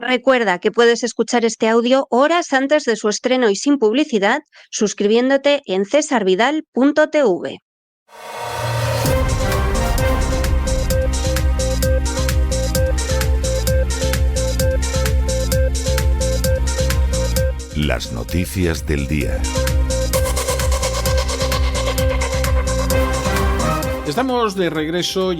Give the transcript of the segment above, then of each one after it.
Recuerda que puedes escuchar este audio horas antes de su estreno y sin publicidad, suscribiéndote en cesarvidal.tv. Las noticias del día. Estamos de regreso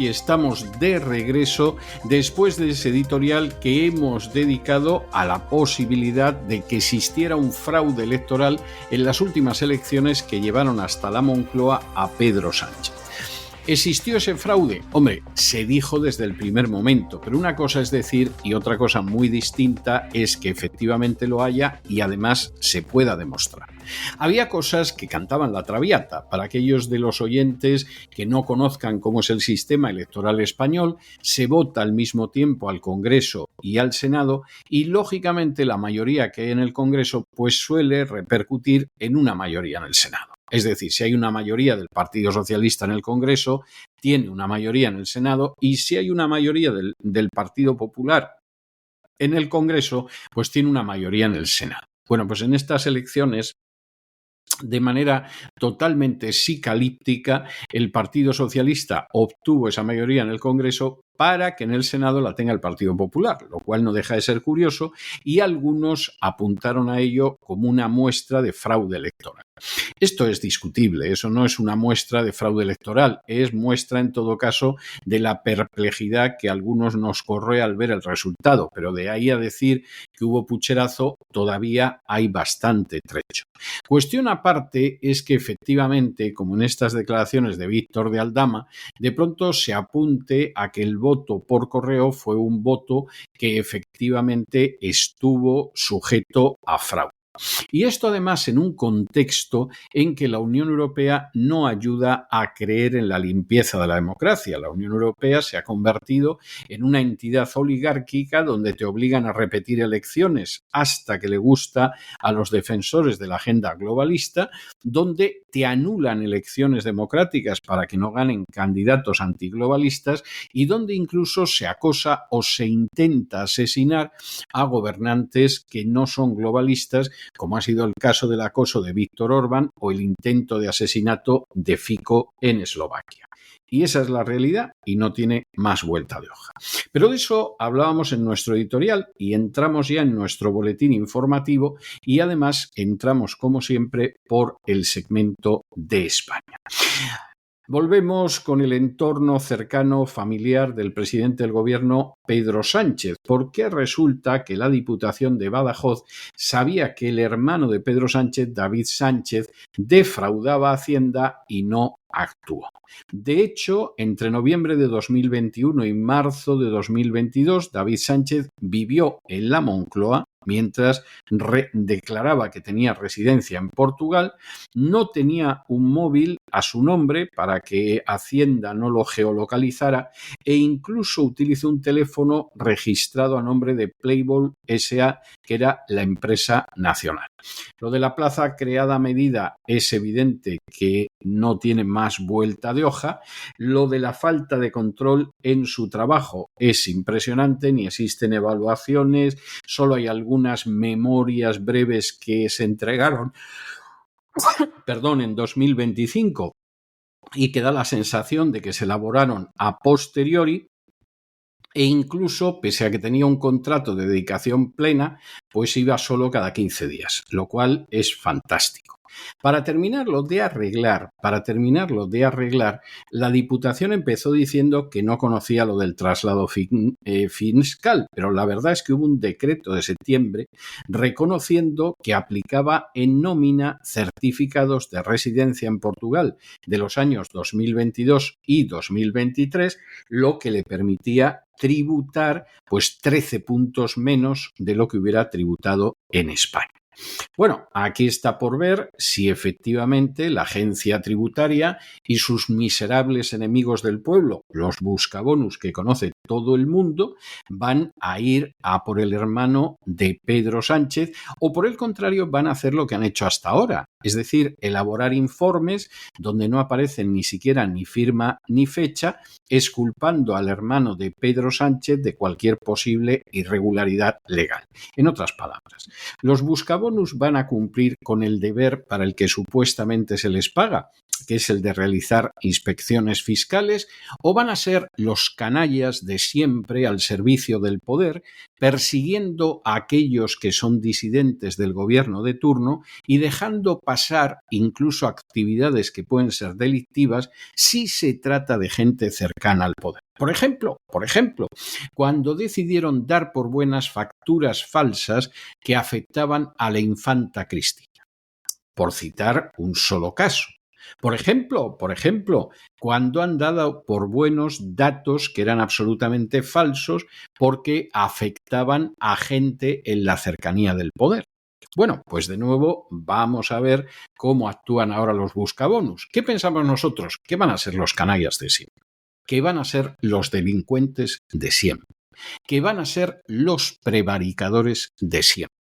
después de ese editorial que hemos dedicado a la posibilidad de que existiera un fraude electoral en las últimas elecciones que llevaron hasta la Moncloa a Pedro Sánchez. ¿Existió ese fraude? Hombre, se dijo desde el primer momento, pero una cosa es decir y otra cosa muy distinta es que efectivamente lo haya y además se pueda demostrar. Había cosas que cantaban la traviata. Para aquellos de los oyentes que no conozcan cómo es el sistema electoral español, se vota al mismo tiempo al Congreso y al Senado y lógicamente la mayoría que hay en el Congreso pues suele repercutir en una mayoría en el Senado. Es decir, si hay una mayoría del Partido Socialista en el Congreso, tiene una mayoría en el Senado, y si hay una mayoría del Partido Popular en el Congreso, pues tiene una mayoría en el Senado. Bueno, pues en estas elecciones, de manera totalmente psicalíptica, el Partido Socialista obtuvo esa mayoría en el Congreso para que en el Senado la tenga el Partido Popular, lo cual no deja de ser curioso, y algunos apuntaron a ello como una muestra de fraude electoral. Esto es discutible, eso no es una muestra de fraude electoral, es muestra en todo caso de la perplejidad que a algunos nos corre al ver el resultado, pero de ahí a decir que hubo pucherazo todavía hay bastante trecho. Cuestión aparte es que efectivamente, como en estas declaraciones de Víctor de Aldama, de pronto se apunte a que el voto por correo fue un voto que efectivamente estuvo sujeto a fraude. Y esto además en un contexto en que la Unión Europea no ayuda a creer en la limpieza de la democracia. La Unión Europea se ha convertido en una entidad oligárquica donde te obligan a repetir elecciones hasta que le gusta a los defensores de la agenda globalista, donde te anulan elecciones democráticas para que no ganen candidatos antiglobalistas y donde incluso se acosa o se intenta asesinar a gobernantes que no son globalistas, como ha sido el caso del acoso de Viktor Orbán o el intento de asesinato de Fico en Eslovaquia. Y esa es la realidad y no tiene más vuelta de hoja. Pero de eso hablábamos en nuestro editorial y entramos ya en nuestro boletín informativo y además entramos como siempre por el segmento de España. Volvemos con el entorno cercano familiar del presidente del gobierno, Pedro Sánchez, porque resulta que la Diputación de Badajoz sabía que el hermano de Pedro Sánchez, David Sánchez, defraudaba a Hacienda y no actuó. De hecho, entre noviembre de 2021 y marzo de 2022, David Sánchez vivió en la Moncloa mientras declaraba que tenía residencia en Portugal, no tenía un móvil a su nombre para que Hacienda no lo geolocalizara e incluso utilizó un teléfono registrado a nombre de Playboy S.A., que era la empresa nacional. Lo de la plaza creada a medida es evidente que no tiene más vuelta de hoja. Lo de la falta de control en su trabajo es impresionante, ni existen evaluaciones, solo hay algunas memorias breves que se entregaron en 2025 y que da la sensación de que se elaboraron a posteriori. E incluso, pese a que tenía un contrato de dedicación plena, pues iba solo cada 15 días, lo cual es fantástico. Para terminarlo de arreglar, la Diputación empezó diciendo que no conocía lo del traslado fiscal, pero la verdad es que hubo un decreto de septiembre reconociendo que aplicaba en nómina certificados de residencia en Portugal de los años 2022 y 2023, lo que le permitía tributar pues 13 puntos menos de lo que hubiera tributado en España. Bueno, aquí está por ver si efectivamente la agencia tributaria y sus miserables enemigos del pueblo, los buscabonus que conoce todo el mundo, van a ir a por el hermano de Pedro Sánchez o por el contrario van a hacer lo que han hecho hasta ahora, es decir, elaborar informes donde no aparecen ni siquiera ni firma ni fecha, exculpando al hermano de Pedro Sánchez de cualquier posible irregularidad legal. En otras palabras, los buscabonus van a cumplir con el deber para el que supuestamente se les paga, que es el de realizar inspecciones fiscales, o van a ser los canallas de siempre al servicio del poder, persiguiendo a aquellos que son disidentes del gobierno de turno y dejando pasar incluso actividades que pueden ser delictivas si se trata de gente cercana al poder. Por ejemplo, cuando decidieron dar por buenas facturas falsas que afectaban a la infanta Cristina, por citar un solo caso. Por ejemplo, cuando han dado por buenos datos que eran absolutamente falsos porque afectaban a gente en la cercanía del poder. Bueno, pues de nuevo vamos a ver cómo actúan ahora los buscabonus. ¿Qué pensamos nosotros? ¿Qué van a ser los canallas de siempre? ¿Qué van a ser los delincuentes de siempre? ¿Qué van a ser los prevaricadores de siempre?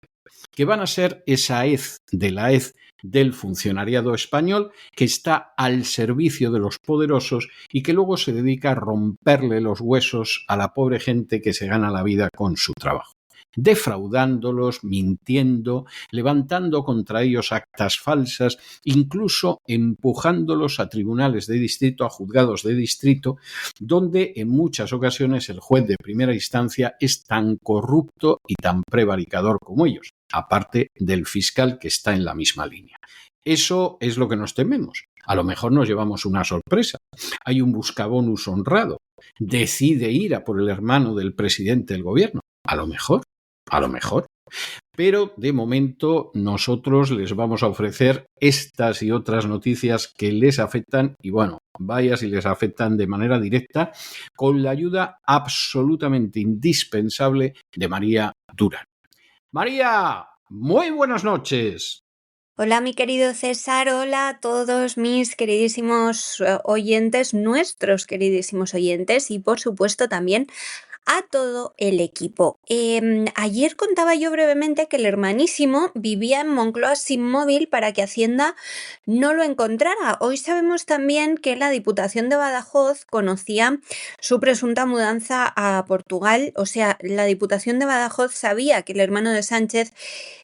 ¿Qué van a ser esa hez de la hez del funcionariado español que está al servicio de los poderosos y que luego se dedica a romperle los huesos a la pobre gente que se gana la vida con su trabajo? Defraudándolos, mintiendo, levantando contra ellos actas falsas, incluso empujándolos a tribunales de distrito, a juzgados de distrito, donde en muchas ocasiones el juez de primera instancia es tan corrupto y tan prevaricador como ellos, aparte del fiscal que está en la misma línea. Eso es lo que nos tememos. A lo mejor nos llevamos una sorpresa. Hay un buscabonus honrado. Decide ir a por el hermano del presidente del gobierno. A lo mejor. Pero de momento nosotros les vamos a ofrecer estas y otras noticias que les afectan y bueno, vaya si les afectan de manera directa con la ayuda absolutamente indispensable de María Durán. María, muy buenas noches. Hola, mi querido César, hola a todos mis queridísimos oyentes, nuestros queridísimos oyentes y por supuesto también a todo el equipo. Ayer contaba yo brevemente que el hermanísimo vivía en Moncloa sin móvil para que Hacienda no lo encontrara. Hoy sabemos también que la Diputación de Badajoz conocía su presunta mudanza a Portugal, o sea, la Diputación de Badajoz sabía que el hermano de Sánchez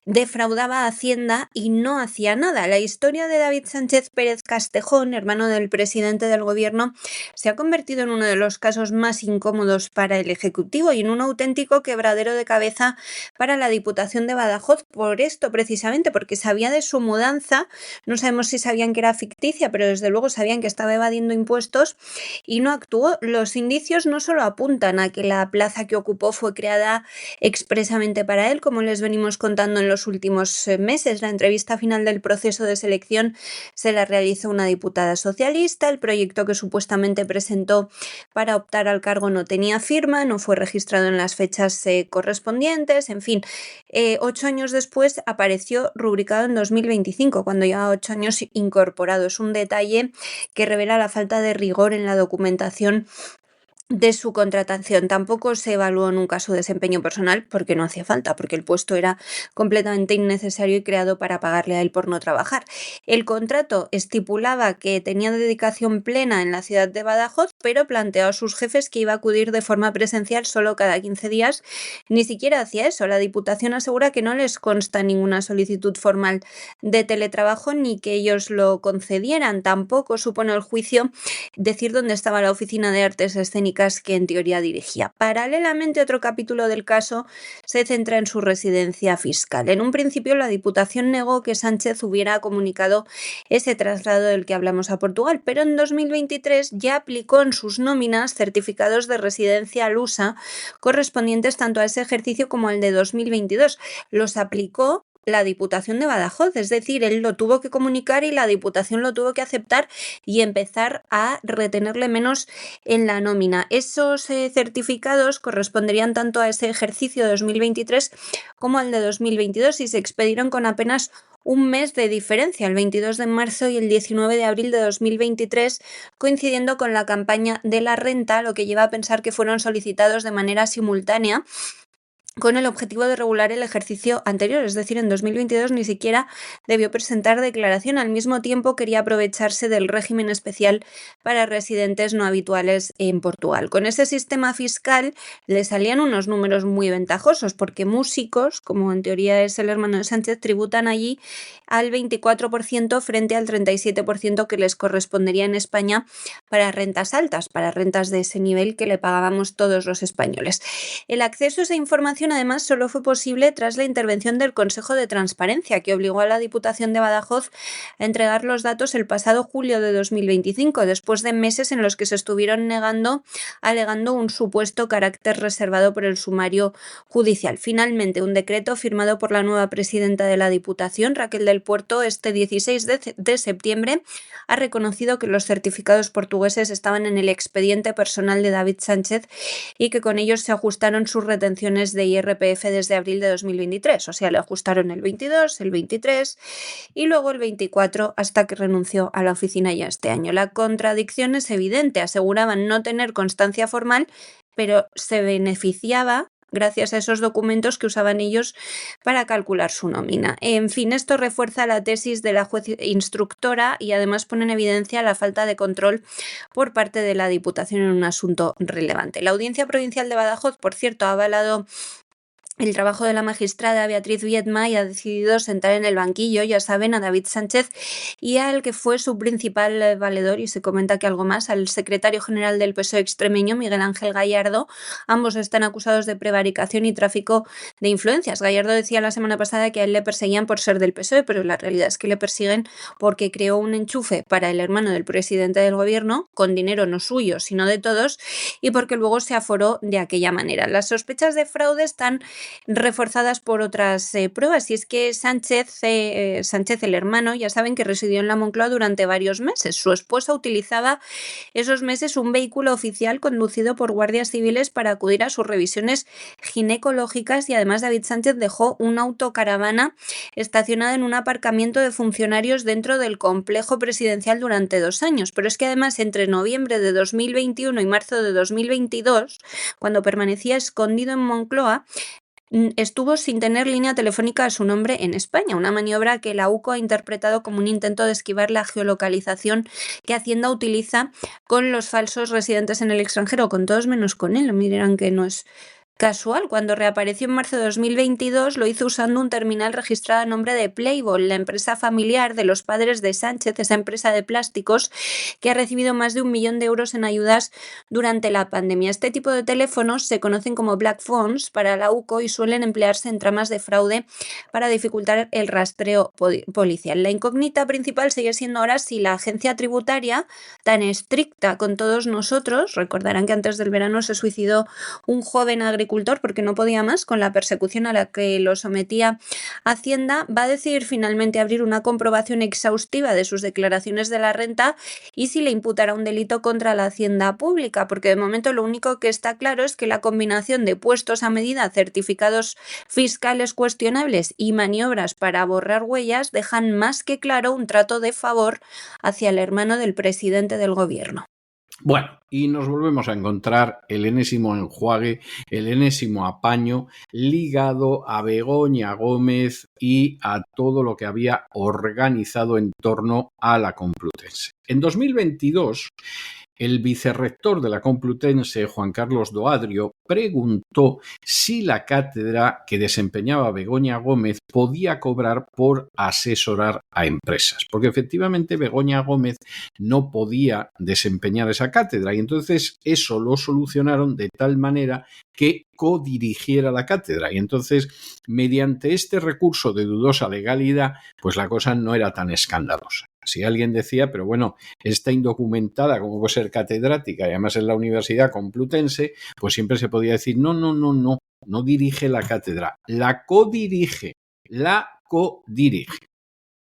defraudaba a Hacienda y no hacía nada. La historia de David Sánchez Pérez Castejón, hermano del presidente del gobierno, se ha convertido en uno de los casos más incómodos para el Ejecutivo y en un auténtico quebradero de cabeza para la Diputación de Badajoz, por esto precisamente, porque sabía de su mudanza, no sabemos si sabían que era ficticia, pero desde luego sabían que estaba evadiendo impuestos y no actuó. Los indicios no solo apuntan a que la plaza que ocupó fue creada expresamente para él, como les venimos contando en los últimos meses. La entrevista final del proceso de selección se la realizó una diputada socialista, el proyecto que supuestamente presentó para optar al cargo no tenía firma, no fue registrado en las fechas correspondientes, en fin, 8 años después apareció rubricado en 2025, cuando lleva 8 años incorporado. Es un detalle que revela la falta de rigor en la documentación de su contratación. Tampoco se evaluó nunca su desempeño personal porque no hacía falta, porque el puesto era completamente innecesario y creado para pagarle a él por no trabajar. El contrato estipulaba que tenía dedicación plena en la ciudad de Badajoz, pero planteó a sus jefes que iba a acudir de forma presencial solo cada 15 días. Ni siquiera hacía eso. La Diputación asegura que no les consta ninguna solicitud formal de teletrabajo ni que ellos lo concedieran. Tampoco supone el juicio decir dónde estaba la oficina de artes escénicas que en teoría dirigía. Paralelamente, otro capítulo del caso se centra en su residencia fiscal. En un principio, la Diputación negó que Sánchez hubiera comunicado ese traslado del que hablamos a Portugal, pero en 2023 ya aplicó en sus nóminas certificados de residencia al USA correspondientes tanto a ese ejercicio como al de 2022. Los aplicó la Diputación de Badajoz, es decir, él lo tuvo que comunicar y la Diputación lo tuvo que aceptar y empezar a retenerle menos en la nómina. Esos certificados corresponderían tanto a ese ejercicio de 2023 como al de 2022 y se expedieron con apenas un mes de diferencia, el 22 de marzo y el 19 de abril de 2023, coincidiendo con la campaña de la renta, lo que lleva a pensar que fueron solicitados de manera simultánea con el objetivo de regular el ejercicio anterior, es decir, en 2022 ni siquiera debió presentar declaración. Al mismo tiempo, quería aprovecharse del régimen especial para residentes no habituales en Portugal. Con ese sistema fiscal le salían unos números muy ventajosos, porque músicos, como en teoría es el hermano de Sánchez, tributan allí al 24% frente al 37% que les correspondería en España para rentas altas, para rentas de ese nivel que le pagábamos todos los españoles. El acceso a esa información además solo fue posible tras la intervención del Consejo de Transparencia, que obligó a la Diputación de Badajoz a entregar los datos el pasado julio de 2025, después de meses en los que se estuvieron negando, alegando un supuesto carácter reservado por el sumario judicial. Finalmente, un decreto firmado por la nueva presidenta de la Diputación, Raquel del Puerto, este 16 de septiembre, ha reconocido que los certificados portugueses estaban en el expediente personal de David Sánchez y que con ellos se ajustaron sus retenciones de IRPF desde abril de 2023, o sea, le ajustaron el 22, el 23 y luego el 24 hasta que renunció a la oficina ya este año. La contradicción es evidente, aseguraban no tener constancia formal, pero se beneficiaba gracias a esos documentos que usaban ellos para calcular su nómina. En fin, esto refuerza la tesis de la juez instructora y además pone en evidencia la falta de control por parte de la Diputación en un asunto relevante. La Audiencia Provincial de Badajoz, por cierto, ha avalado el trabajo de la magistrada Beatriz Viedma y ha decidido sentar en el banquillo, ya saben, a David Sánchez y al que fue su principal valedor, y se comenta que algo más, al secretario general del PSOE extremeño, Miguel Ángel Gallardo. Ambos están acusados de prevaricación y tráfico de influencias. Gallardo decía la semana pasada que a él le perseguían por ser del PSOE, pero la realidad es que le persiguen porque creó un enchufe para el hermano del presidente del gobierno, con dinero no suyo, sino de todos, y porque luego se aforó de aquella manera. Las sospechas de fraude están reforzadas por otras pruebas, y es que Sánchez, el hermano, ya saben que residió en la Moncloa durante varios meses. Su esposa utilizaba esos meses un vehículo oficial conducido por guardias civiles para acudir a sus revisiones ginecológicas, y además David Sánchez dejó una autocaravana estacionada en un aparcamiento de funcionarios dentro del complejo presidencial durante 2 años. Pero es que además entre noviembre de 2021 y marzo de 2022, cuando permanecía escondido en Moncloa, estuvo sin tener línea telefónica a su nombre en España, una maniobra que la UCO ha interpretado como un intento de esquivar la geolocalización que Hacienda utiliza con los falsos residentes en el extranjero, con todos menos con él. Me dirán que no es casual. Cuando reapareció en marzo de 2022 lo hizo usando un terminal registrado a nombre de Playboy, la empresa familiar de los padres de Sánchez, esa empresa de plásticos que ha recibido más de 1 millón de euros en ayudas durante la pandemia. Este tipo de teléfonos se conocen como black phones para la UCO y suelen emplearse en tramas de fraude para dificultar el rastreo policial. La incógnita principal sigue siendo ahora si la agencia tributaria, tan estricta con todos nosotros, recordarán que antes del verano se suicidó un joven agricultor porque no podía más con la persecución a la que lo sometía Hacienda, va a decidir finalmente abrir una comprobación exhaustiva de sus declaraciones de la renta y si le imputará un delito contra la hacienda pública, porque de momento lo único que está claro es que la combinación de puestos a medida, certificados fiscales cuestionables y maniobras para borrar huellas dejan más que claro un trato de favor hacia el hermano del presidente del gobierno. Bueno, y nos volvemos a encontrar el enésimo enjuague, el enésimo apaño ligado a Begoña Gómez y a todo lo que había organizado en torno a la Complutense. En 2022, el vicerrector de la Complutense, Juan Carlos Doadrio, preguntó si la cátedra que desempeñaba Begoña Gómez podía cobrar por asesorar a empresas, porque efectivamente Begoña Gómez no podía desempeñar esa cátedra y entonces eso lo solucionaron de tal manera que codirigiera la cátedra y entonces mediante este recurso de dudosa legalidad pues la cosa no era tan escandalosa. Si alguien decía, pero bueno, está indocumentada, ¿cómo puede ser catedrática? Y además en la Universidad Complutense, pues siempre se podía decir, no dirige la cátedra, la codirige, la codirige,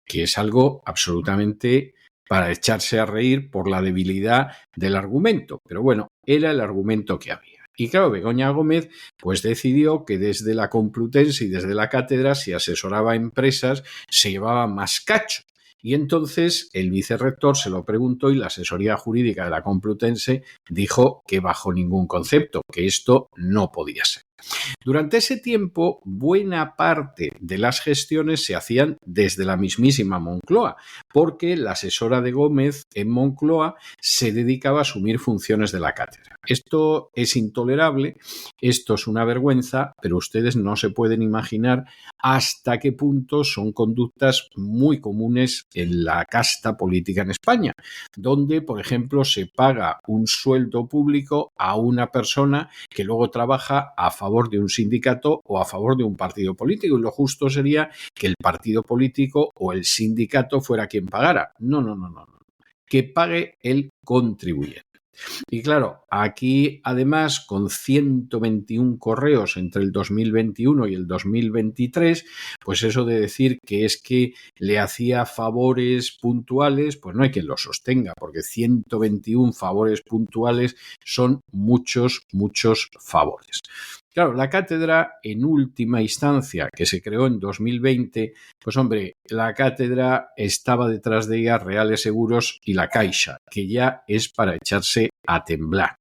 que es algo absolutamente para echarse a reír por la debilidad del argumento. Pero bueno, era el argumento que había. Y claro, Begoña Gómez pues decidió que desde la Complutense y desde la cátedra, si asesoraba a empresas, se llevaba más cacho. Y entonces el vicerrector se lo preguntó y la asesoría jurídica de la Complutense dijo que bajo ningún concepto, que esto no podía ser. Durante ese tiempo, buena parte de las gestiones se hacían desde la mismísima Moncloa, porque la asesora de Gómez en Moncloa se dedicaba a asumir funciones de la cátedra. Esto es intolerable, esto es una vergüenza, pero ustedes no se pueden imaginar hasta qué punto son conductas muy comunes en la casta política en España, donde, por ejemplo, se paga un sueldo público a una persona que luego trabaja a favor de un sindicato o a favor de un partido político, y lo justo sería que el partido político o el sindicato fuera quien pagara. No. Que pague el contribuyente. Y claro, aquí además con 121 correos entre el 2021 y el 2023, pues eso de decir que es que le hacía favores puntuales, pues no hay quien lo sostenga, porque 121 favores puntuales son muchos favores. Claro, la cátedra en última instancia, que se creó en 2020, pues hombre, la cátedra estaba detrás de ella Reales Seguros y la Caixa, que ya es para echarse a temblar.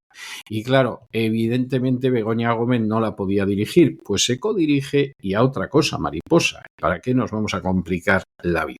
Y claro, evidentemente Begoña Gómez no la podía dirigir, pues se codirige y a otra cosa, mariposa. ¿Para qué nos vamos a complicar la vida?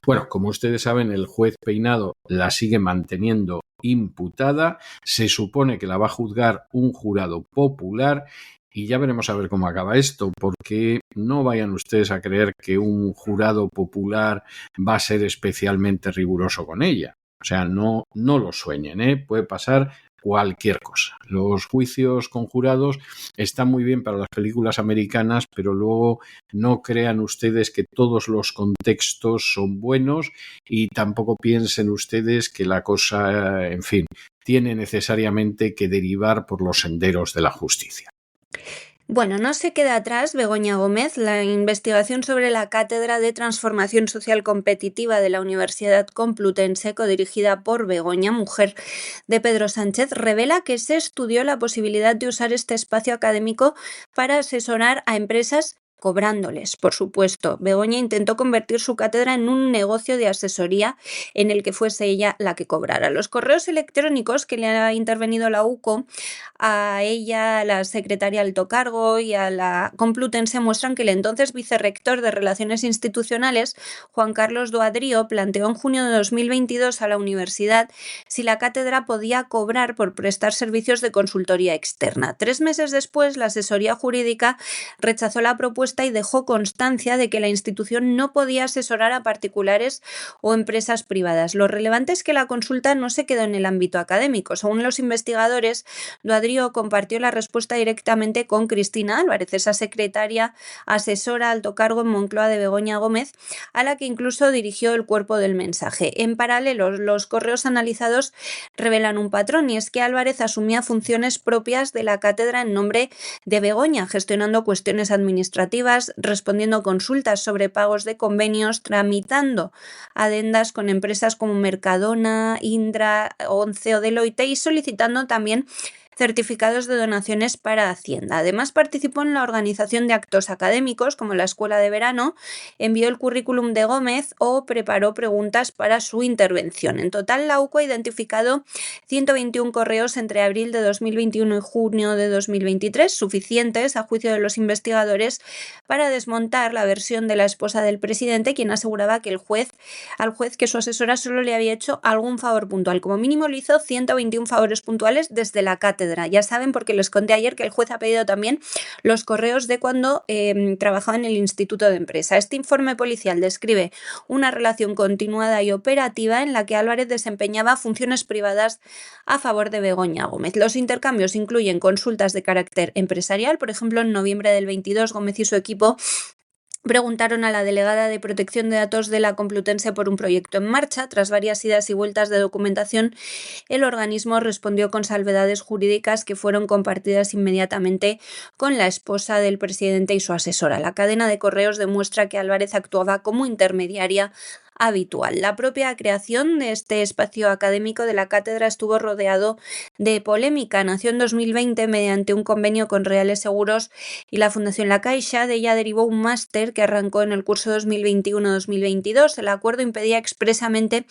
Bueno, como ustedes saben, el juez Peinado la sigue manteniendo imputada, se supone que la va a juzgar un jurado popular. Y ya veremos a ver cómo acaba esto, porque no vayan ustedes a creer que un jurado popular va a ser especialmente riguroso con ella. O sea, no lo sueñen, ¿eh? Puede pasar cualquier cosa. Los juicios con jurados están muy bien para las películas americanas, pero luego no crean ustedes que todos los contextos son buenos y tampoco piensen ustedes que la cosa, en fin, tiene necesariamente que derivar por los senderos de la justicia. Bueno, no se queda atrás Begoña Gómez. La investigación sobre la Cátedra de Transformación Social Competitiva de la Universidad Complutense, codirigida por Begoña, mujer de Pedro Sánchez, revela que se estudió la posibilidad de usar este espacio académico para asesorar a empresas cobrándoles, por supuesto. Begoña intentó convertir su cátedra en un negocio de asesoría en el que fuese ella la que cobrara. Los correos electrónicos que le ha intervenido la UCO a ella, a la secretaria alto cargo y a la Complutense muestran que el entonces vicerrector de Relaciones Institucionales, Juan Carlos Doadrío, planteó en junio de 2022 a la universidad si la cátedra podía cobrar por prestar servicios de consultoría externa. 3 meses después, la asesoría jurídica rechazó la propuesta y dejó constancia de que la institución no podía asesorar a particulares o empresas privadas. Lo relevante es que la consulta no se quedó en el ámbito académico. Según los investigadores, Doadrío compartió la respuesta directamente con Cristina Álvarez, esa secretaria asesora alto cargo en Moncloa de Begoña Gómez, a la que incluso dirigió el cuerpo del mensaje. En paralelo, los correos analizados revelan un patrón, y es que Álvarez asumía funciones propias de la cátedra en nombre de Begoña, gestionando cuestiones administrativas, respondiendo consultas sobre pagos de convenios, tramitando adendas con empresas como Mercadona, Indra, Once o Deloitte y solicitando también certificados de donaciones para Hacienda. Además, participó en la organización de actos académicos como la Escuela de Verano, envió el currículum de Gómez o preparó preguntas para su intervención. En total, la UCO ha identificado 121 correos entre abril de 2021 y junio de 2023, suficientes, a juicio de los investigadores, para desmontar la versión de la esposa del presidente, quien aseguraba que al juez que su asesora solo le había hecho algún favor puntual. Como mínimo le hizo 121 favores puntuales desde la cátedra. Ya saben, porque les conté ayer que el juez ha pedido también los correos de cuando trabajaba en el Instituto de Empresa. Este informe policial describe una relación continuada y operativa en la que Álvarez desempeñaba funciones privadas a favor de Begoña Gómez. Los intercambios incluyen consultas de carácter empresarial. Por ejemplo, en noviembre del 22, Gómez y su equipo Preguntaron a la delegada de protección de datos de la Complutense por un proyecto en marcha. Tras varias idas y vueltas de documentación, el organismo respondió con salvedades jurídicas que fueron compartidas inmediatamente con la esposa del presidente y su asesora. La cadena de correos demuestra que Álvarez actuaba como intermediaria habitual. La propia creación de este espacio académico de la cátedra estuvo rodeado de polémica. Nació en 2020 mediante un convenio con Reales Seguros y la Fundación La Caixa. De ella derivó un máster que arrancó en el curso 2021-2022. El acuerdo impedía expresamente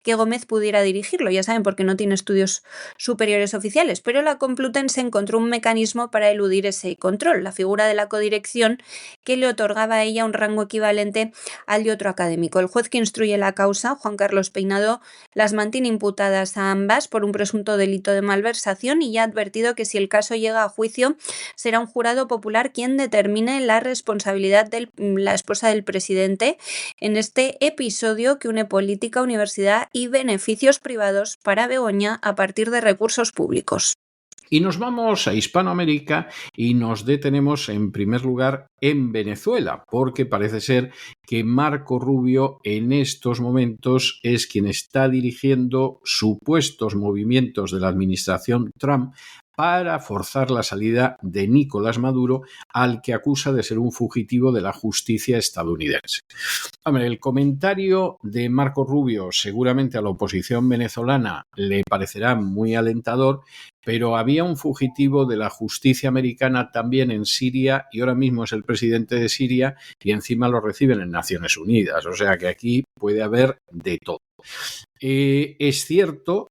que Gómez pudiera dirigirlo, ya saben, porque no tiene estudios superiores oficiales, pero la Complutense encontró un mecanismo para eludir ese control, la figura de la codirección, que le otorgaba a ella un rango equivalente al de otro académico. El juez que instruye la causa, Juan Carlos Peinado, las mantiene imputadas a ambas por un presunto delito de malversación y ya ha advertido que si el caso llega a juicio será un jurado popular quien determine la responsabilidad de la esposa del presidente en este episodio que une política, universidad y beneficios privados para Begoña a partir de recursos públicos. Y nos vamos a Hispanoamérica y nos detenemos en primer lugar en Venezuela, porque parece ser que Marco Rubio en estos momentos es quien está dirigiendo supuestos movimientos de la administración Trump para forzar la salida de Nicolás Maduro, al que acusa de ser un fugitivo de la justicia estadounidense. Hombre, el comentario de Marco Rubio seguramente a la oposición venezolana le parecerá muy alentador, pero había un fugitivo de la justicia americana también en Siria y ahora mismo es el presidente de Siria y encima lo reciben en Naciones Unidas, o sea que aquí puede haber de todo. Es cierto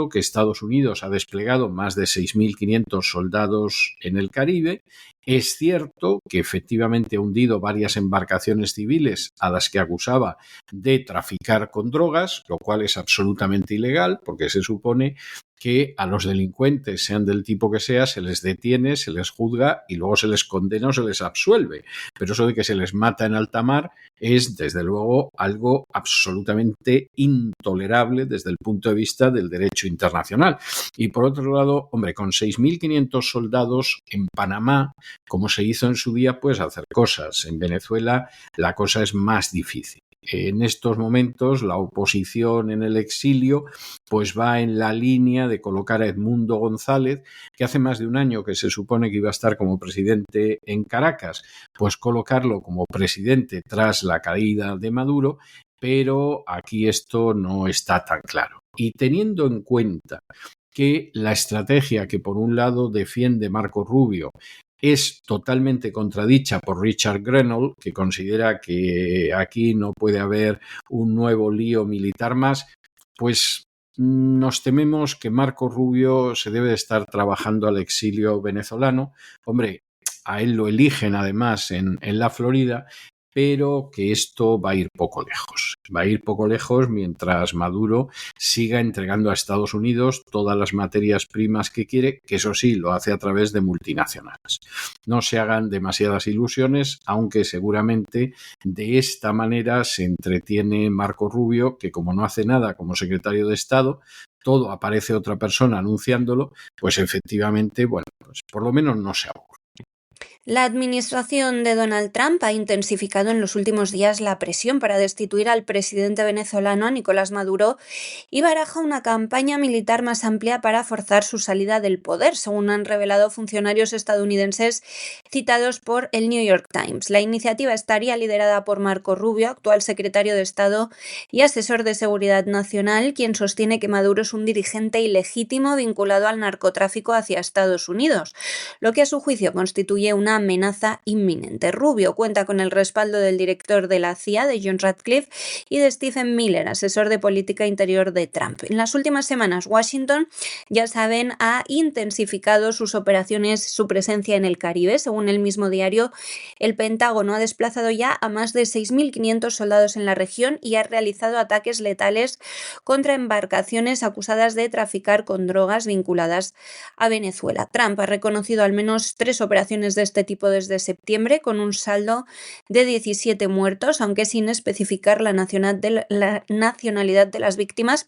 que Estados Unidos ha desplegado más de 6.500 soldados en el Caribe. Es cierto que efectivamente ha hundido varias embarcaciones civiles a las que acusaba de traficar con drogas, lo cual es absolutamente ilegal porque se supone que a los delincuentes, sean del tipo que sea, se les detiene, se les juzga y luego se les condena o se les absuelve. Pero eso de que se les mata en alta mar es, desde luego, algo absolutamente intolerable desde el punto de vista del derecho internacional. Y por otro lado, hombre, con 6.500 soldados en Panamá, como se hizo en su día, puedes hacer cosas. En Venezuela la cosa es más difícil. En estos momentos la oposición en el exilio pues va en la línea de colocar a Edmundo González, que hace más de un año que se supone que iba a estar como presidente en Caracas, pues colocarlo como presidente tras la caída de Maduro, pero aquí esto no está tan claro. Y teniendo en cuenta que la estrategia que por un lado defiende Marco Rubio es totalmente contradicha por Richard Grenell, que considera que aquí no puede haber un nuevo lío militar más, pues nos tememos que Marco Rubio se debe de estar trabajando al exilio venezolano. Hombre, a él lo eligen además en la Florida, pero que esto va a ir poco lejos. Va a ir poco lejos mientras Maduro siga entregando a Estados Unidos todas las materias primas que quiere, que eso sí, lo hace a través de multinacionales. No se hagan demasiadas ilusiones, aunque seguramente de esta manera se entretiene Marco Rubio, que como no hace nada como secretario de Estado, todo aparece otra persona anunciándolo, pues efectivamente, bueno, pues por lo menos no se aburre. La administración de Donald Trump ha intensificado en los últimos días la presión para destituir al presidente venezolano, Nicolás Maduro, y baraja una campaña militar más amplia para forzar su salida del poder, según han revelado funcionarios estadounidenses citados por el New York Times. La iniciativa estaría liderada por Marco Rubio, actual secretario de Estado y asesor de Seguridad Nacional, quien sostiene que Maduro es un dirigente ilegítimo vinculado al narcotráfico hacia Estados Unidos, lo que a su juicio constituye una amenaza inminente. Rubio cuenta con el respaldo del director de la CIA, de John Ratcliffe, y de Stephen Miller, asesor de política interior de Trump. En las últimas semanas, Washington, ya saben, ha intensificado sus operaciones, su presencia en el Caribe. Según el mismo diario, el Pentágono ha desplazado ya a más de 6.500 soldados en la región y ha realizado ataques letales contra embarcaciones acusadas de traficar con drogas vinculadas a Venezuela. Trump ha reconocido al menos 3 operaciones de este este tipo desde septiembre, con un saldo de 17 muertos, aunque sin especificar la nacionalidad de las víctimas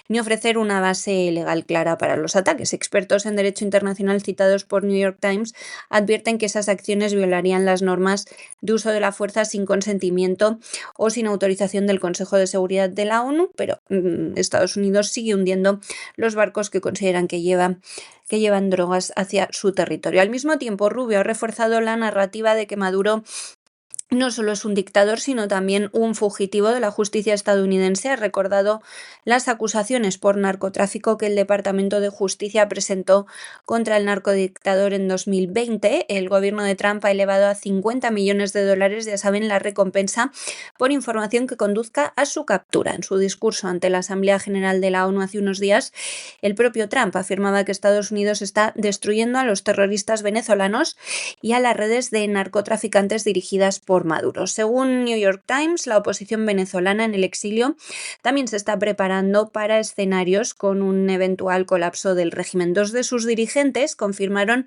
ni ofrecer una base legal clara para los ataques. Expertos en derecho internacional citados por New York Times advierten que esas acciones violarían las normas de uso de la fuerza sin consentimiento o sin autorización del Consejo de Seguridad de la ONU, pero Estados Unidos sigue hundiendo los barcos que consideran que llevan drogas hacia su territorio. Al mismo tiempo, Rubio ha reforzado la narrativa de que Maduro no solo es un dictador, sino también un fugitivo de la justicia estadounidense. Ha recordado las acusaciones por narcotráfico que el Departamento de Justicia presentó contra el narcodictador en 2020. El gobierno de Trump ha elevado a $50 millones, ya saben, la recompensa por información que conduzca a su captura. En su discurso ante la Asamblea General de la ONU hace unos días, el propio Trump afirmaba que Estados Unidos está destruyendo a los terroristas venezolanos y a las redes de narcotraficantes dirigidas por Maduro. Según New York Times, la oposición venezolana en el exilio también se está preparando para escenarios con un eventual colapso del régimen. Dos de sus dirigentes confirmaron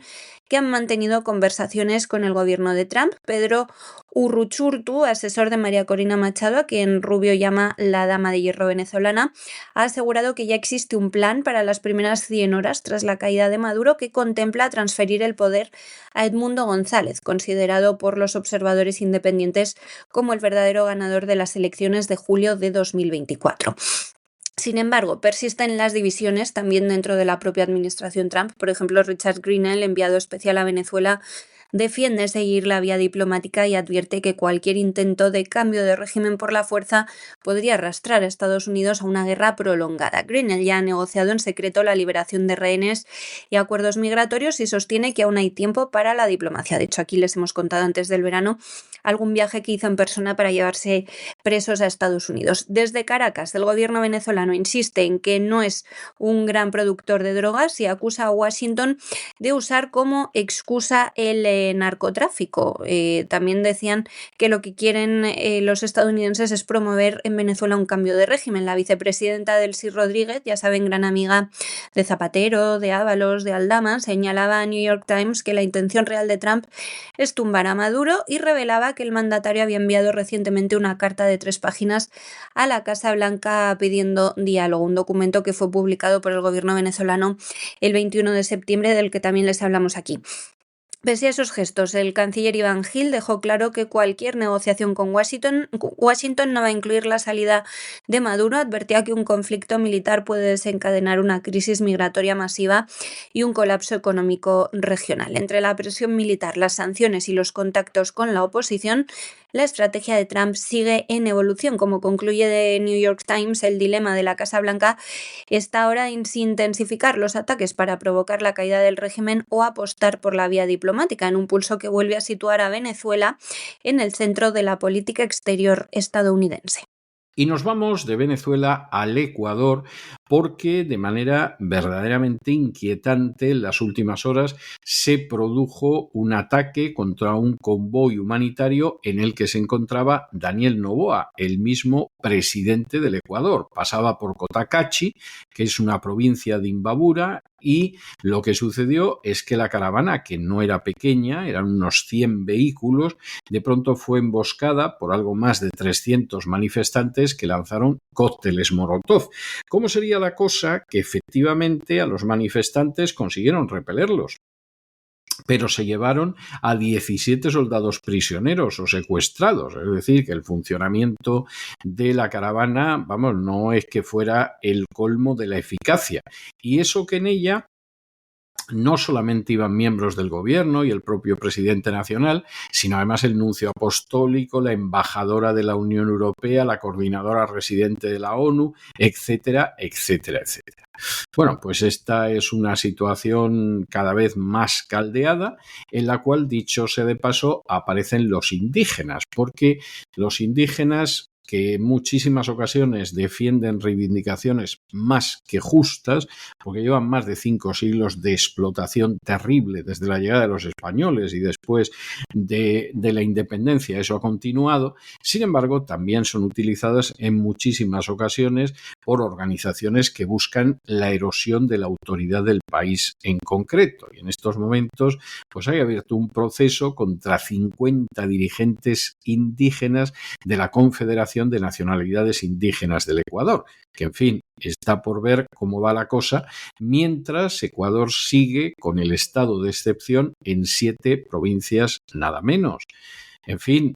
que han mantenido conversaciones con el gobierno de Trump. Pedro Urruchurtu, asesor de María Corina Machado, a quien Rubio llama la dama de hierro venezolana, ha asegurado que ya existe un plan para las primeras 100 horas tras la caída de Maduro que contempla transferir el poder a Edmundo González, considerado por los observadores independientes como el verdadero ganador de las elecciones de julio de 2024. Sin embargo, persisten las divisiones también dentro de la propia administración Trump. Por ejemplo, Richard Grenell, enviado especial a Venezuela, defiende seguir la vía diplomática y advierte que cualquier intento de cambio de régimen por la fuerza podría arrastrar a Estados Unidos a una guerra prolongada. Grenell ya ha negociado en secreto la liberación de rehenes y acuerdos migratorios y sostiene que aún hay tiempo para la diplomacia. De hecho, aquí les hemos contado antes del verano algún viaje que hizo en persona para llevarse presos a Estados Unidos. Desde Caracas, el gobierno venezolano insiste en que no es un gran productor de drogas y acusa a Washington de usar como excusa el narcotráfico. También decían que lo que quieren los estadounidenses es promover en Venezuela un cambio de régimen. La vicepresidenta Delcy Rodríguez, ya saben, gran amiga de Zapatero, de Ábalos, de Aldama, señalaba a New York Times que la intención real de Trump es tumbar a Maduro y revelaba que el mandatario había enviado recientemente una carta de 3 páginas a la Casa Blanca pidiendo diálogo, un documento que fue publicado por el gobierno venezolano el 21 de septiembre, del que también les hablamos aquí. Pese a esos gestos, el canciller Iván Gil dejó claro que cualquier negociación con Washington no va a incluir la salida de Maduro. Advertía que un conflicto militar puede desencadenar una crisis migratoria masiva y un colapso económico regional. Entre la presión militar, las sanciones y los contactos con la oposición, la estrategia de Trump sigue en evolución. Como concluye The New York Times, el dilema de la Casa Blanca está ahora en si intensificar los ataques para provocar la caída del régimen o apostar por la vía diplomática, en un pulso que vuelve a situar a Venezuela en el centro de la política exterior estadounidense. Y nos vamos de Venezuela al Ecuador porque de manera verdaderamente inquietante en las últimas horas se produjo un ataque contra un convoy humanitario en el que se encontraba Daniel Noboa, el mismo presidente del Ecuador. Pasaba por Cotacachi, que es una provincia de Imbabura, y lo que sucedió es que la caravana, que no era pequeña, eran unos 100 vehículos, de pronto fue emboscada por algo más de 300 manifestantes que lanzaron cócteles Molotov. ¿Cómo sería la cosa? Que efectivamente a los manifestantes consiguieron repelerlos, pero se llevaron a 17 soldados prisioneros o secuestrados. Es decir, que el funcionamiento de la caravana, no es que fuera el colmo de la eficacia. Y eso que en ella no solamente iban miembros del gobierno y el propio presidente nacional, sino además el nuncio apostólico, la embajadora de la Unión Europea, la coordinadora residente de la ONU, etcétera, etcétera, etcétera. Bueno, pues esta es una situación cada vez más caldeada, en la cual, dicho sea de paso, aparecen los indígenas, porque los indígenas que en muchísimas ocasiones defienden reivindicaciones más que justas, porque llevan más de 5 siglos de explotación terrible desde la llegada de los españoles y después de la independencia. Eso ha continuado. Sin embargo, también son utilizadas en muchísimas ocasiones por organizaciones que buscan la erosión de la autoridad del país en concreto. Y en estos momentos, pues hay abierto un proceso contra 50 dirigentes indígenas de la Confederación de Nacionalidades Indígenas del Ecuador, que en fin, está por ver cómo va la cosa, mientras Ecuador sigue con el estado de excepción en 7 provincias nada menos. En fin,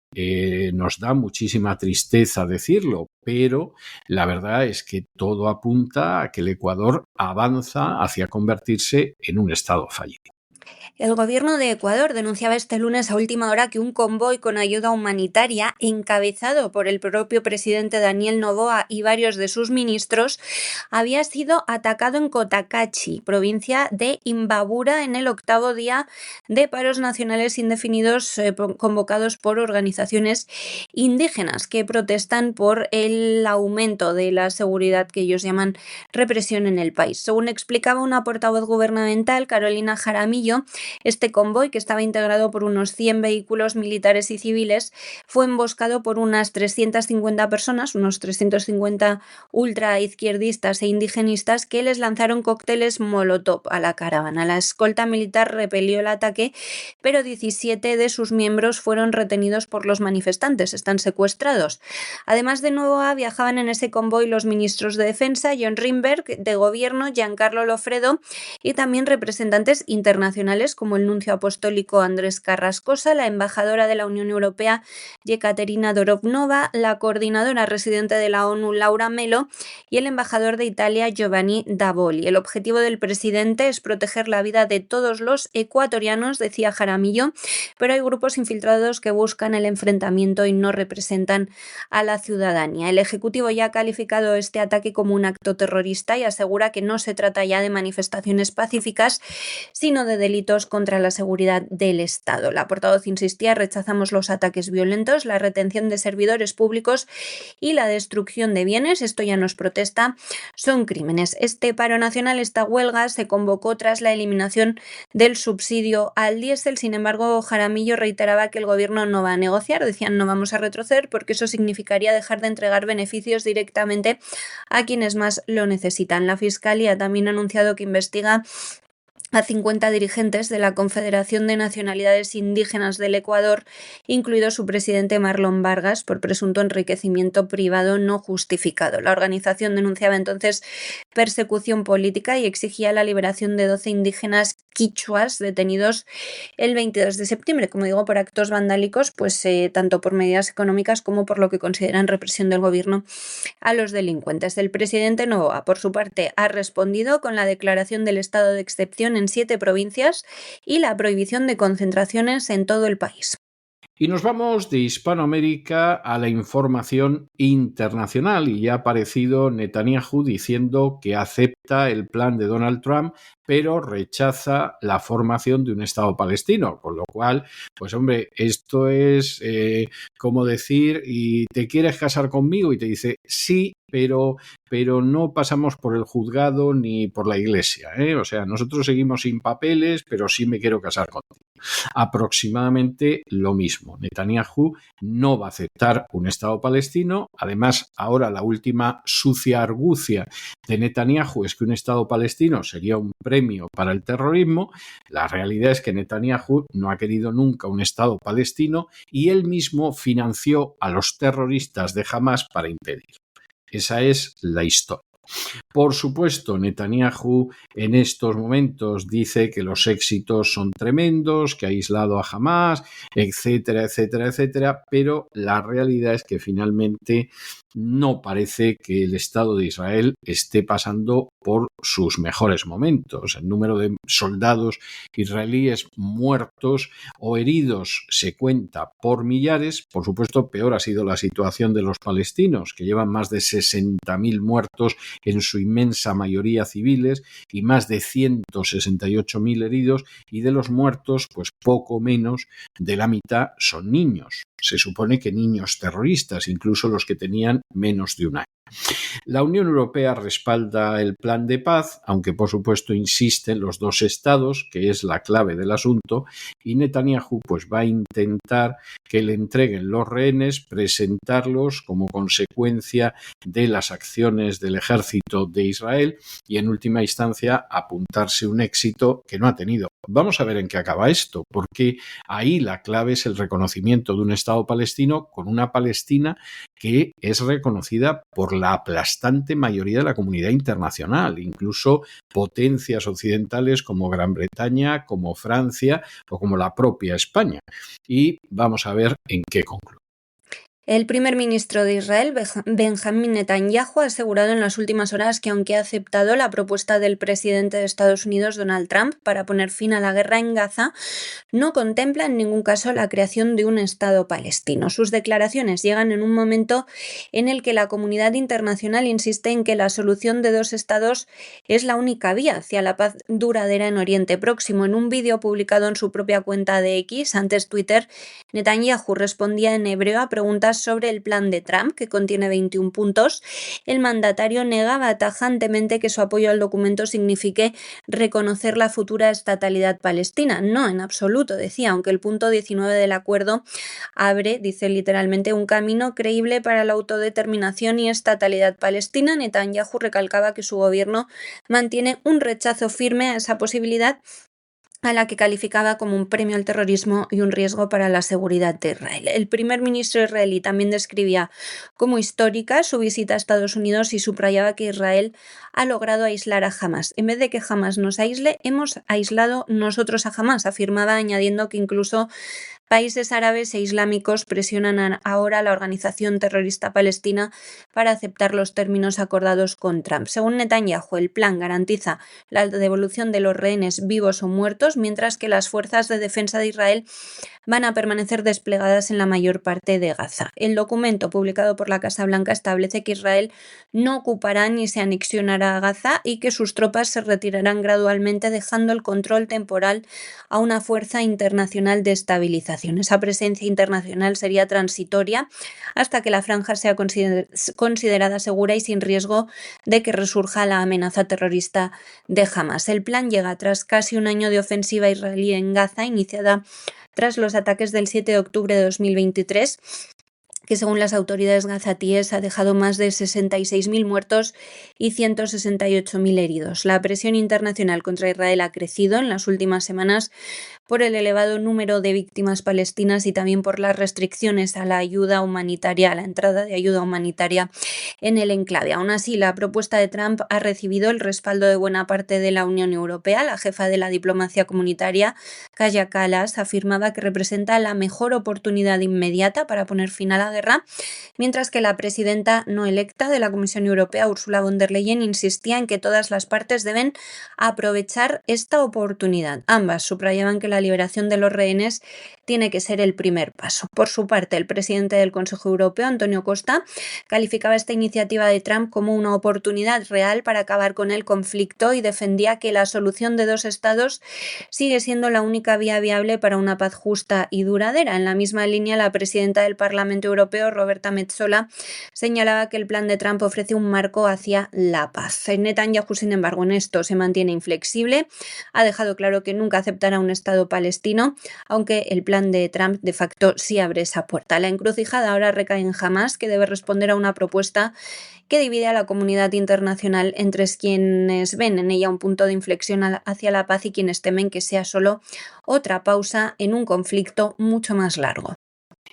nos da muchísima tristeza decirlo, pero la verdad es que todo apunta a que el Ecuador avanza hacia convertirse en un estado fallido. El gobierno de Ecuador denunciaba este lunes a última hora que un convoy con ayuda humanitaria, encabezado por el propio presidente Daniel Noboa y varios de sus ministros, había sido atacado en Cotacachi, provincia de Imbabura, en el 8º día de paros nacionales indefinidos convocados por organizaciones indígenas que protestan por el aumento de la seguridad que ellos llaman represión en el país. Según explicaba una portavoz gubernamental, Carolina Jaramillo, este convoy, que estaba integrado por unos 100 vehículos militares y civiles, fue emboscado por unas 350 personas, unos 350 ultraizquierdistas e indigenistas, que les lanzaron cócteles Molotov a la caravana. La escolta militar repelió el ataque, pero 17 de sus miembros fueron retenidos por los manifestantes, están secuestrados. Además de Noboa, viajaban en ese convoy los ministros de Defensa, John Rimberg, de Gobierno, Giancarlo Lofredo, y también representantes internacionales como el nuncio apostólico Andrés Carrascosa, la embajadora de la Unión Europea Yekaterina Dorovnova, la coordinadora residente de la ONU Laura Melo y el embajador de Italia Giovanni Davoli. El objetivo del presidente es proteger la vida de todos los ecuatorianos, decía Jaramillo, pero hay grupos infiltrados que buscan el enfrentamiento y no representan a la ciudadanía. El Ejecutivo ya ha calificado este ataque como un acto terrorista y asegura que no se trata ya de manifestaciones pacíficas, sino de delitos contra la seguridad del Estado. La portavoz insistía: rechazamos los ataques violentos, la retención de servidores públicos y la destrucción de bienes. Esto ya no es protesta, son crímenes. Este paro nacional, esta huelga, se convocó tras la eliminación del subsidio al diésel. Sin embargo, Jaramillo reiteraba que el gobierno no va a negociar. Decían: no vamos a retroceder porque eso significaría dejar de entregar beneficios directamente a quienes más lo necesitan. La Fiscalía también ha anunciado que investiga a 50 dirigentes de la Confederación de Nacionalidades Indígenas del Ecuador, incluido su presidente Marlon Vargas, por presunto enriquecimiento privado no justificado. La organización denunciaba entonces persecución política y exigía la liberación de 12 indígenas quichuas detenidos el 22 de septiembre, como digo, por actos vandálicos, pues tanto por medidas económicas como por lo que consideran represión del gobierno a los delincuentes. El presidente Noboa, por su parte, ha respondido con la declaración del estado de excepción en 7 provincias y la prohibición de concentraciones en todo el país. Y nos vamos de Hispanoamérica a la información internacional, y ya ha aparecido Netanyahu diciendo que acepta el plan de Donald Trump, pero rechaza la formación de un Estado palestino, con lo cual, pues hombre, esto es como decir: ¿y te quieres casar conmigo? Y te dice: sí, pero no pasamos por el juzgado ni por la iglesia, ¿eh? O sea, nosotros seguimos sin papeles, pero sí me quiero casar contigo. Aproximadamente lo mismo. Netanyahu no va a aceptar un Estado palestino. Además, ahora la última sucia argucia de Netanyahu es que un Estado palestino sería un premio para el terrorismo. La realidad es que Netanyahu no ha querido nunca un Estado palestino y él mismo financió a los terroristas de Hamás para impedir. Esa es la historia. Por supuesto, Netanyahu en estos momentos dice que los éxitos son tremendos, que ha aislado a Hamás, etcétera, etcétera, etcétera, pero la realidad es que finalmente no parece que el Estado de Israel esté pasando por sus mejores momentos. El número de soldados israelíes muertos o heridos se cuenta por millares. Por supuesto, peor ha sido la situación de los palestinos, que llevan más de 60.000 muertos, en su inmensa mayoría civiles, y más de 168.000 heridos, y de los muertos, pues poco menos de la mitad son niños. se supone que niños terroristas, incluso los que tenían menos de un año. La Unión Europea respalda el plan de paz, aunque por supuesto insisten los dos estados, que es la clave del asunto, y Netanyahu pues va a intentar que le entreguen los rehenes, presentarlos como consecuencia de las acciones del ejército de Israel y en última instancia apuntarse un éxito que no ha tenido. Vamos a ver en qué acaba esto, porque ahí la clave es el reconocimiento de un Estado palestino con una Palestina que es reconocida por la aplastante mayoría de la comunidad internacional, incluso potencias occidentales como Gran Bretaña, como Francia o como la propia España. Y vamos a ver en qué concluye. El primer ministro de Israel, Benjamín Netanyahu, ha asegurado en las últimas horas que aunque ha aceptado la propuesta del presidente de Estados Unidos, Donald Trump, para poner fin a la guerra en Gaza, no contempla en ningún caso la creación de un Estado palestino. Sus declaraciones llegan en un momento en el que la comunidad internacional insiste en que la solución de dos estados es la única vía hacia la paz duradera en Oriente Próximo. En un vídeo publicado en su propia cuenta de X, antes Twitter, Netanyahu respondía en hebreo a preguntas sobre el plan de Trump, que contiene 21 puntos. El mandatario negaba tajantemente que su apoyo al documento signifique reconocer la futura estatalidad palestina. No, en absoluto, decía, aunque el punto 19 del acuerdo abre, dice literalmente, un camino creíble para la autodeterminación y estatalidad palestina. Netanyahu recalcaba que su gobierno mantiene un rechazo firme a esa posibilidad, a la que calificaba como un premio al terrorismo y un riesgo para la seguridad de Israel. El primer ministro israelí también describía como histórica su visita a Estados Unidos y subrayaba que Israel ha logrado aislar a Hamás. En vez de que Hamás nos aísle, hemos aislado nosotros a Hamás, afirmaba, añadiendo que incluso países árabes e islámicos presionan ahora a la organización terrorista palestina para aceptar los términos acordados con Trump. Según Netanyahu, el plan garantiza la devolución de los rehenes vivos o muertos, mientras que las fuerzas de defensa de Israel van a permanecer desplegadas en la mayor parte de Gaza. El documento publicado por la Casa Blanca establece que Israel no ocupará ni se anexionará a Gaza y que sus tropas se retirarán gradualmente, dejando el control temporal a una fuerza internacional de estabilización. Esa presencia internacional sería transitoria hasta que la franja sea considerada segura y sin riesgo de que resurja la amenaza terrorista de Hamás. El plan llega tras casi un año de ofensiva israelí en Gaza, iniciada tras los ataques del 7 de octubre de 2023, que según las autoridades gazatíes ha dejado más de 66.000 muertos y 168.000 heridos. La presión internacional contra Israel ha crecido en las últimas semanas por el elevado número de víctimas palestinas y también por las restricciones a la ayuda humanitaria, a la entrada de ayuda humanitaria en el enclave. Aún así, la propuesta de Trump ha recibido el respaldo de buena parte de la Unión Europea. La jefa de la diplomacia comunitaria, Kaja Kallas, afirmaba que representa la mejor oportunidad inmediata para poner fin a la guerra, mientras que la presidenta no electa de la Comisión Europea, Ursula von der Leyen, insistía en que todas las partes deben aprovechar esta oportunidad. Ambas subrayaban que la liberación de los rehenes tiene que ser el primer paso. Por su parte, el presidente del Consejo Europeo, Antonio Costa, calificaba esta iniciativa de Trump como una oportunidad real para acabar con el conflicto y defendía que la solución de dos estados sigue siendo la única vía viable para una paz justa y duradera. En la misma línea, la presidenta del Parlamento Europeo, Roberta Metsola, señalaba que el plan de Trump ofrece un marco hacia la paz. Netanyahu, sin embargo, en esto se mantiene inflexible. Ha dejado claro que nunca aceptará un Estado palestino, aunque el plan de Trump de facto sí abre esa puerta. La encrucijada ahora recae en Hamás, que debe responder a una propuesta que divide a la comunidad internacional entre quienes ven en ella un punto de inflexión hacia la paz y quienes temen que sea solo otra pausa en un conflicto mucho más largo.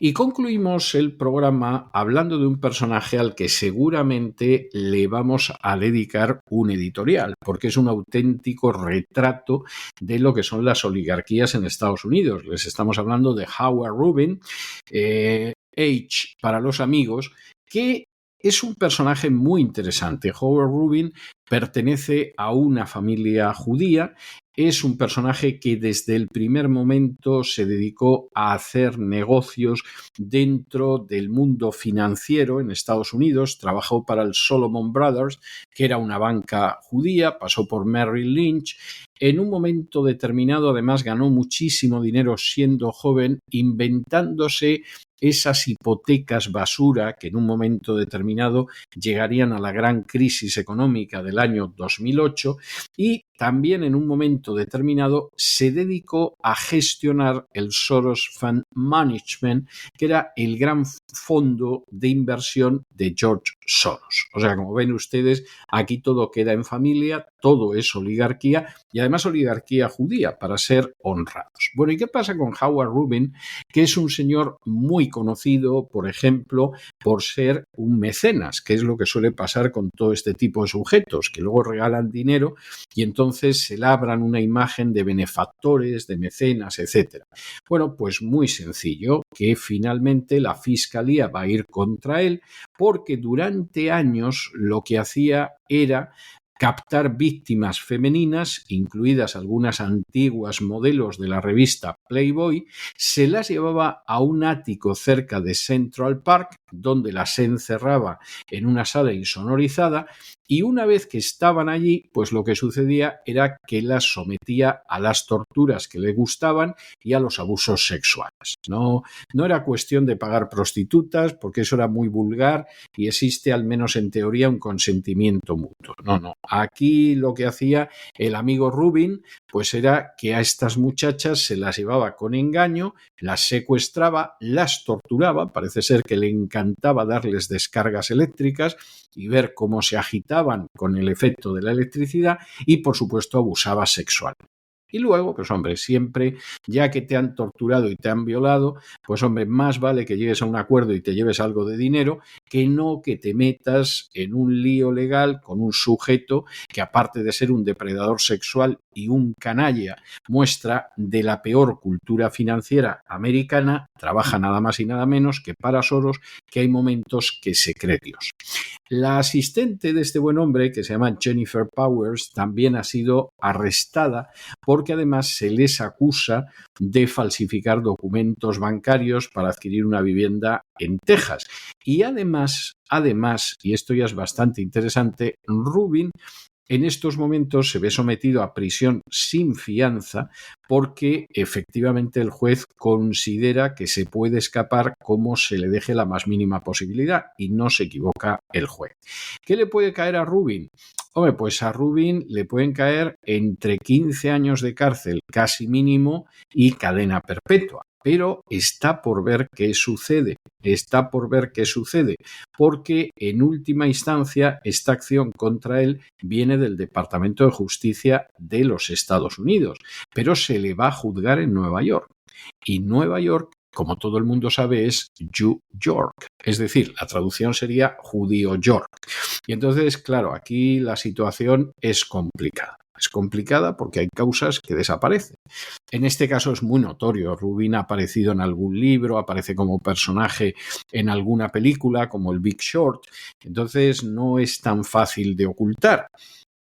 Y concluimos el programa hablando de un personaje al que seguramente le vamos a dedicar un editorial, porque es un auténtico retrato de lo que son las oligarquías en Estados Unidos. Les estamos hablando de Howard Rubin, H para los amigos, que es un personaje muy interesante. Howard Rubin pertenece a una familia judía. Es un personaje que desde el primer momento se dedicó a hacer negocios dentro del mundo financiero en Estados Unidos. Trabajó para el Solomon Brothers, que era una banca judía, pasó por Merrill Lynch. En un momento determinado, además, ganó muchísimo dinero siendo joven, inventándose esas hipotecas basura que en un momento determinado llegarían a la gran crisis económica del año 2008, y también en un momento determinado se dedicó a gestionar el Soros Fund Management, que era el gran fondo de inversión de George Soros. O sea, como ven ustedes, aquí todo queda en familia, todo es oligarquía, y además oligarquía judía, para ser honrados. Bueno, ¿y qué pasa con Howard Rubin? Que es un señor muy conocido, por ejemplo, por ser un mecenas, que es lo que suele pasar con todo este tipo de sujetos, que luego regalan dinero y entonces se labran una imagen de benefactores, de mecenas, etc. Bueno, pues muy sencillo, que finalmente la fiscalía va a ir contra él, porque durante años lo que hacía era captar víctimas femeninas, incluidas algunas antiguas modelos de la revista Playboy, se las llevaba a un ático cerca de Central Park, donde las encerraba en una sala insonorizada, y una vez que estaban allí, pues lo que sucedía era que las sometía a las torturas que le gustaban y a los abusos sexuales. No era cuestión de pagar prostitutas, porque eso era muy vulgar y existe, al menos en teoría, un consentimiento mutuo. No. Aquí lo que hacía el amigo Rubin, pues era que a estas muchachas se las llevaba con engaño, las secuestraba, las torturaba, parece ser que le encantaba darles descargas eléctricas y ver cómo se agitaban con el efecto de la electricidad, y por supuesto abusaba sexualmente. Y luego, pues hombre, siempre, ya que te han torturado y te han violado, pues hombre, más vale que llegues a un acuerdo y te lleves algo de dinero, que no que te metas en un lío legal con un sujeto que, aparte de ser un depredador sexual y un canalla, muestra de la peor cultura financiera americana, trabaja nada más y nada menos que para Soros, que hay momentos que se cree Dios. La asistente de este buen hombre, que se llama Jennifer Powers, también ha sido arrestada, porque además se les acusa de falsificar documentos bancarios para adquirir una vivienda en Texas. Y además, y esto ya es bastante interesante, Rubin en estos momentos se ve sometido a prisión sin fianza, porque efectivamente el juez considera que se puede escapar como se le deje la más mínima posibilidad, y no se equivoca el juez. ¿Qué le puede caer a Rubin? Hombre, pues a Rubin le pueden caer entre 15 años de cárcel, casi mínimo, y cadena perpetua. Pero está por ver qué sucede, porque en última instancia esta acción contra él viene del Departamento de Justicia de los Estados Unidos, pero se le va a juzgar en Nueva York. Y Nueva York, como todo el mundo sabe, es Jew York, es decir, la traducción sería Judío York. Y entonces, claro, aquí la situación es complicada. Es complicada porque hay causas que desaparecen. En este caso es muy notorio. Rubin ha aparecido en algún libro, aparece como personaje en alguna película, como el Big Short. Entonces no es tan fácil de ocultar.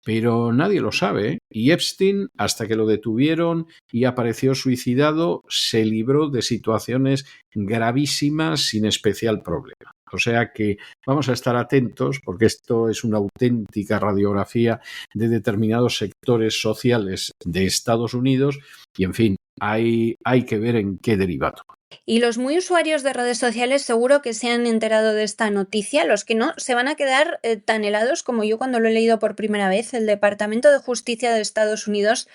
Pero nadie lo sabe, ¿eh? Y Epstein, hasta que lo detuvieron y apareció suicidado, se libró de situaciones gravísimas sin especial problema. O sea que vamos a estar atentos, porque esto es una auténtica radiografía de determinados sectores sociales de Estados Unidos y, en fin, hay que ver en qué deriva todo. Y los muy usuarios de redes sociales seguro que se han enterado de esta noticia. Los que no, se van a quedar tan helados como yo cuando lo he leído por primera vez. El Departamento de Justicia de Estados Unidos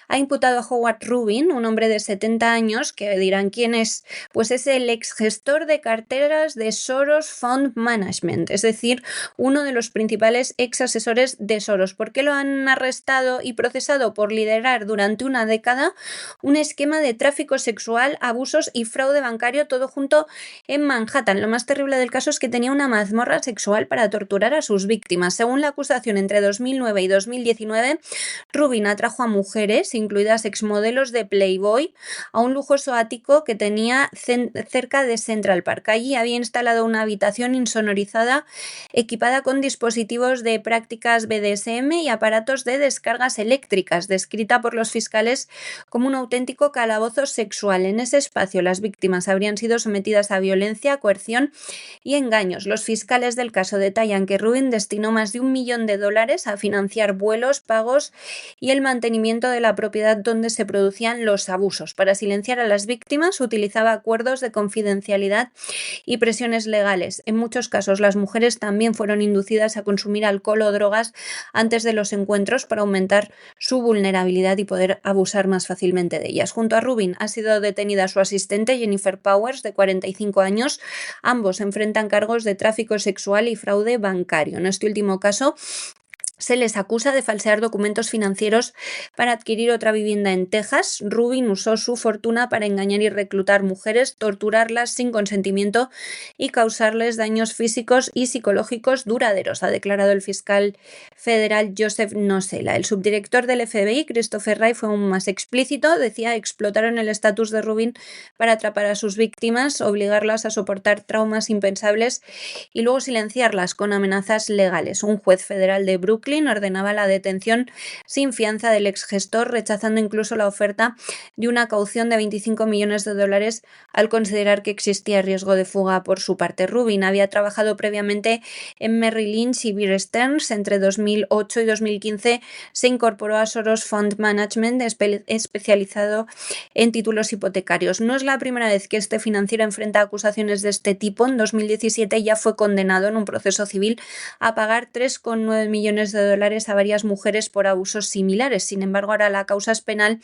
ha imputado a Howard Rubin, un hombre de 70 años, que dirán quién es. Pues es el ex gestor de carteras de Soros Fund Management, es decir, uno de los principales ex asesores de Soros. ¿Por qué lo han arrestado y procesado? Por liderar durante una década un esquema de tráfico sexual, abusos y fraude fraude bancario, todo junto en Manhattan. Lo más terrible del caso es que tenía una mazmorra sexual para torturar a sus víctimas. Según la acusación, entre 2009 y 2019, Rubin atrajo a mujeres, incluidas exmodelos de Playboy, a un lujoso ático que tenía cerca de Central Park. Allí había instalado una habitación insonorizada equipada con dispositivos de prácticas BDSM y aparatos de descargas eléctricas, descrita por los fiscales como un auténtico calabozo sexual. En ese espacio las víctimas habrían sido sometidas a violencia, coerción y engaños. Los fiscales del caso detallan que Rubin destinó más de $1 millón a financiar vuelos, pagos y el mantenimiento de la propiedad donde se producían los abusos. Para silenciar a las víctimas utilizaba acuerdos de confidencialidad y presiones legales. En muchos casos las mujeres también fueron inducidas a consumir alcohol o drogas antes de los encuentros para aumentar su vulnerabilidad y poder abusar más fácilmente de ellas. Junto a Rubin ha sido detenida su asistente Jennifer Powers, de 45 años. Ambos enfrentan cargos de tráfico sexual y fraude bancario. En este último caso, se les acusa de falsear documentos financieros para adquirir otra vivienda en Texas. Rubin usó su fortuna para engañar y reclutar mujeres, torturarlas sin consentimiento y causarles daños físicos y psicológicos duraderos, ha declarado el fiscal federal Joseph Nosela. El subdirector del FBI, Christopher Wray, fue aún más explícito. Decía: explotaron el estatus de Rubin para atrapar a sus víctimas, obligarlas a soportar traumas impensables y luego silenciarlas con amenazas legales. Un juez federal de Brooklyn ordenaba la detención sin fianza del exgestor, rechazando incluso la oferta de una caución de $25 millones al considerar que existía riesgo de fuga por su parte. Rubin había trabajado previamente en Merrill Lynch y Bear Stearns. Entre 2008 y 2015 se incorporó a Soros Fund Management, especializado en títulos hipotecarios. No es la primera vez que este financiero enfrenta acusaciones de este tipo. En 2017 ya fue condenado en un proceso civil a pagar $3,9 millones a varias mujeres por abusos similares. Sin embargo, ahora la causa es penal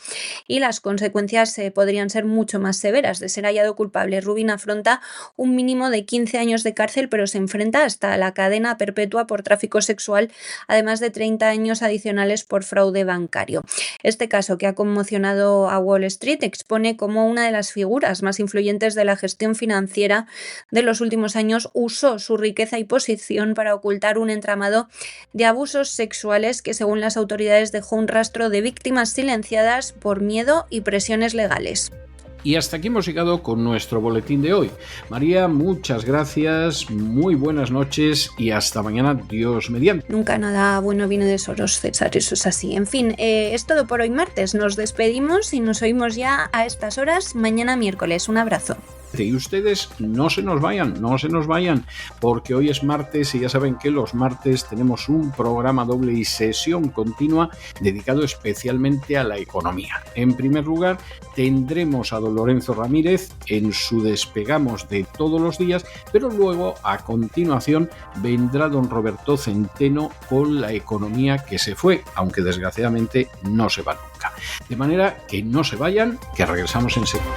y las consecuencias podrían ser mucho más severas. De ser hallado culpable, Rubin afronta un mínimo de 15 años de cárcel, pero se enfrenta hasta la cadena perpetua por tráfico sexual, además de 30 años adicionales por fraude bancario. Este caso, que ha conmocionado a Wall Street, expone cómo una de las figuras más influyentes de la gestión financiera de los últimos años usó su riqueza y posición para ocultar un entramado de abusos sexuales que, según las autoridades, dejó un rastro de víctimas silenciadas por miedo y presiones legales. Y hasta aquí hemos llegado con nuestro boletín de hoy. María, muchas gracias, muy buenas noches y hasta mañana, Dios mediante. Nunca nada bueno viene de Soros, César, eso es así. En fin, es todo por hoy martes. Nos despedimos y nos oímos ya a estas horas mañana miércoles. Un abrazo. Y ustedes no se nos vayan, porque hoy es martes y ya saben que los martes tenemos un programa doble y sesión continua dedicado especialmente a la economía. En primer lugar, tendremos a don Lorenzo Ramírez en su Despegamos de todos los días, pero luego, a continuación, vendrá don Roberto Centeno con la economía que se fue, aunque desgraciadamente no se va nunca. De manera que no se vayan, que regresamos enseguida.